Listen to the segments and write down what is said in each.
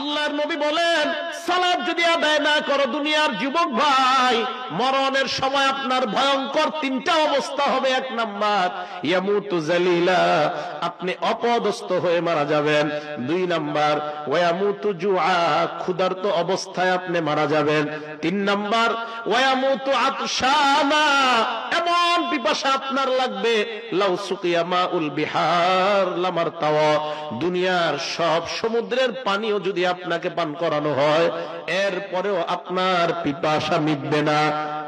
আল্লাহর নবী বলেন সালাত যদি আদায় না করো দুনিয়ার যুবক ভাই, মরণের সময় আপনার ভয়ঙ্কর তিনটা অবস্থা হবে। এক নাম্বার ইয়ামুতু জালিলা, আপনি অপদস্থ হয়ে মারা যাবেন। দুই নাম্বার ওয়ায়ামুতু জুআ, ক্ষুধার্ত অবস্থায় আপনি মারা যাবেন। তিন নাম্বার ওয়ায়ামুতু আতশানা, এমন পিপাসা আপনার লাগবে লাউ সুকিয়া মাউল বিহার লামারতাওয়া, দুনিয়ার সব সমুদ্রের পানিও যদি আপনাকে পান করানো হয় এরপরেও আপনার পিপাসা মিটবে না।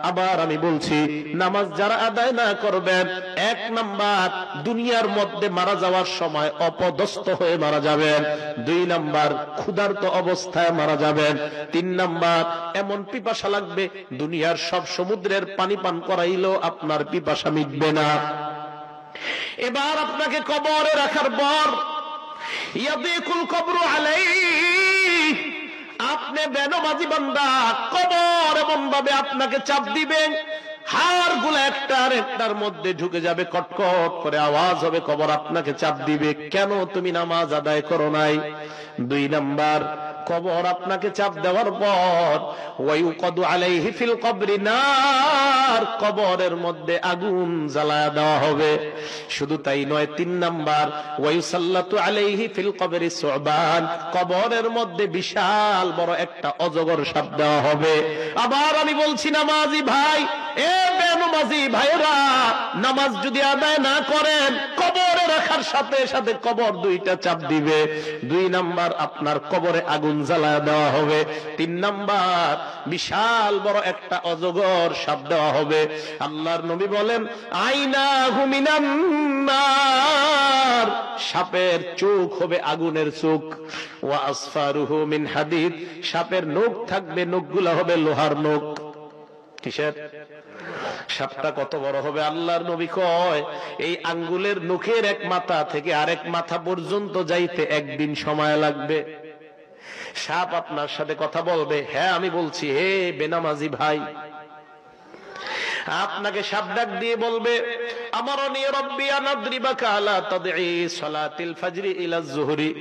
আবার আমি বলছি, নামাজ যারা আদায় না করবেন, এক নাম্বার দুনিয়ার মধ্যে মারা যাওয়ার সময় অপদস্থ হয়ে মারা যাবেন। দুই নাম্বার ক্ষুধার্ত অবস্থায় মারা যাবেন। তিন নাম্বার এমন পিপাসা লাগবে দুনিয়ার সব সমুদ্রের পানি পান করাইলেও আপনার পিপাসা মিটবে না। এবার আপনাকে কবরে রাখার পর ইয়াদিকুল কবরু আলাইহি, আপনি বেনমাজি বান্দা, কবর এমন ভাবে আপনাকে চাপ দিবেন, হাড় গুলো একটার একটার মধ্যে ঢুকে যাবে, কটকট করে আওয়াজ হবে, কবর আপনাকে চাপ দিবে, কেন তুমি নামাজ আদায় করো নাই। দুই নাম্বার কবর আপনাকে চাপ দেওয়ার পর ওয়ায়ুকাদু আলাইহি ফিল কবরি নার, কবরের মধ্যে আগুন জ্বালায়া দেওয়া হবে। শুধু তাই নয়, তিন নাম্বার ওয়ায়ুসাল্লাতু আলাইহি ফিল কবরি সুবান, কবরের মধ্যে বিশাল বড় একটা অজগর সাপ দেওয়া হবে। আবার আমি বলছি নামাজি ভাই, এ বেনমাজি ভাইরা, নামাজ যদি আদায় না করেন কবরে রাখার সাথে সাথে কবর দুইটা চাপ দিবে। দুই নাম্বার আপনার কবরে আগুন জ্বালায় দেওয়া হবে। তিন নাম্বার বিশাল বড় একটা অজগর সাপ দেওয়া হবে। আল্লাহর নবী বলেন আইনাহু মিনান নার, সাপের চোখ হবে আগুনের চোখ। ওয়া আসফারুহু মিন হাদিদ, সাপের নখ থাকবে, নখগুলো হবে লোহার নখ। কিসের? সাপটা কত বড় হবে আল্লাহর নবী কয়, এই আঙ্গুলের নখের এক মাথা থেকে আরেক মাথা পর্যন্ত যাইতে একদিন সময় লাগবে। সাপ আপনার সাথে কথা বলবে, হ্যাঁ আমি বলছি, হে বেনামাজি ভাই। আপনাকে সাপ ডাক দিয়ে বলবে আমারনি রব্বি আন আদরিবাকা আলা তাদঈ সালাতিল ফজরি ইলা যুহরি,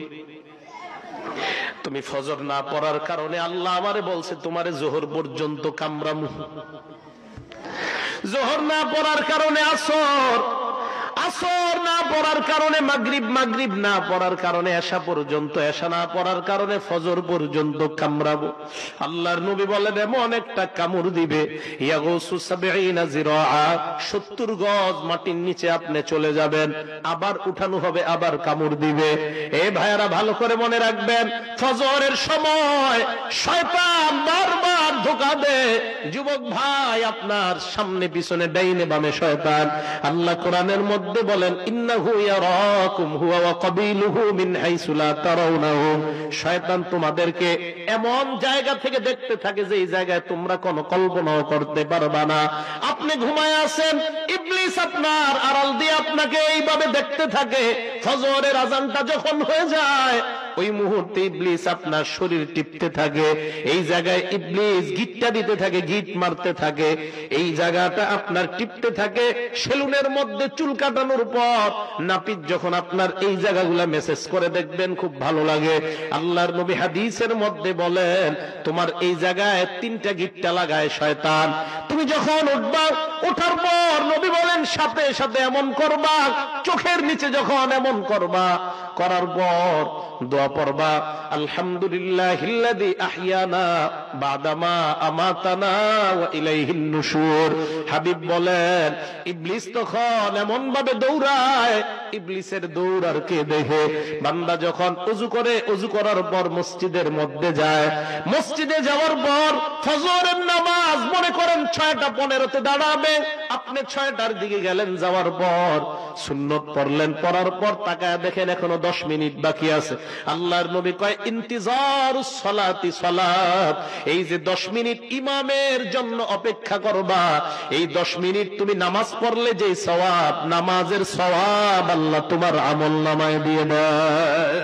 তুমি ফজর না পড়ার কারণে আল্লাহ আমারে বলছে তোমারে যোহর পর্যন্ত কামড়ামু। যোহর না পড়ার কারণে আসর, আসর না পড়ার কারণে মাগরিব, মাগরিব না পড়ার কারণে এশা পর্যন্ত, এশা না পড়ার কারণে ফজর পর্যন্ত কামড়াবো। আল্লাহর নবী বলেন এমন একটা কামড় দিবে, ইয়াগুসু ৭০ জিরাআ, ৭০ গজ মাটির নিচে আপনি চলে যাবেন, আবার উঠানো হবে, আবার কামড় দিবে। এ ভাইয়ারা ভালো করে মনে রাখবেন, ফজরের সময় শয়তান বারবার ধোঁকা দেয়। যুবক ভাই, আপনার সামনে পিছনে ডাইনে বামে শয়তান। আল্লাহ কোরআনের মধ্যে বলেন ইন্নাহু ইয়ারাকুম হুয়া ওয়া কাবিলুহু মিন হাইসু লা তারাউনাহুম, শয়তান তোমাদেরকে এমন জায়গা থেকে দেখতে থাকে যে এই জায়গায় তোমরা কোনো কল্পনাও করতে পারবা না। আপনি ঘুমায় আছেন, ইবলিস আপনার আড়াল দিয়ে আপনাকে এইভাবে দেখতে থাকে। ফজরের আযানটা যখন হয়ে যায় ওই মুহূর্তে ইবলিস আপনার শরীর টিপতে থাকে, এই জায়গায় ইবলিস গিটটা দিতে থাকে, গিট মারতে থাকে, এই জায়গাটা আপনার টিপতে থাকে। সেলুনের মধ্যে চুল কাটানোর পর নাপিত যখন আপনার এই জায়গাগুলা মেসেজ করে দেখবেন খুব ভালো লাগে। আল্লাহর নবী হাদিসের মধ্যে বলেন তোমার এই জায়গায় 3টা গিটটা লাগায় শয়তান। তুমি যখন উঠবা, ওঠার পর নবী বলেন সাথে সাথে এমন করবা, চোখের নিচে যখন এমন করবা, করার পর দোয়া পড়বা আলহামদুলিল্লাহিল্লাযী আহইয়ানা বাদামা আমাতানা ওয়া ইলাইহিন নুশুর। হাবিব বলেন ইবলিস তখন এমন ভাবে দৌড়ায়, ইবলিসের দৌড় আর কে দেখে? বান্দা যখন ওযু করে, ওযু করার পর মসজিদের মধ্যে যায়, মসজিদে যাওয়ার পর ফজরের নামাজ মনে করেন 6টা 15-তে দাঁড়াবে, আপনি 6টার দিকে গেলেন, যাওয়ার পর সুন্নত পড়লেন, পড়ার পর তাকায় দেখেন এখনো 10 মিনিট বাকি আছে। আল্লাহর নবী কয় ইন্তিজারুস সালাতি সালাত, এই যে 10 মিনিট ইমামের জন্য অপেক্ষা করবা, এই 10 মিনিট তুমি নামাজ পড়লে যে সওয়াব, নামাজের সওয়াব আল্লাহ তোমার আমলনামায় দিয়ে দেয়।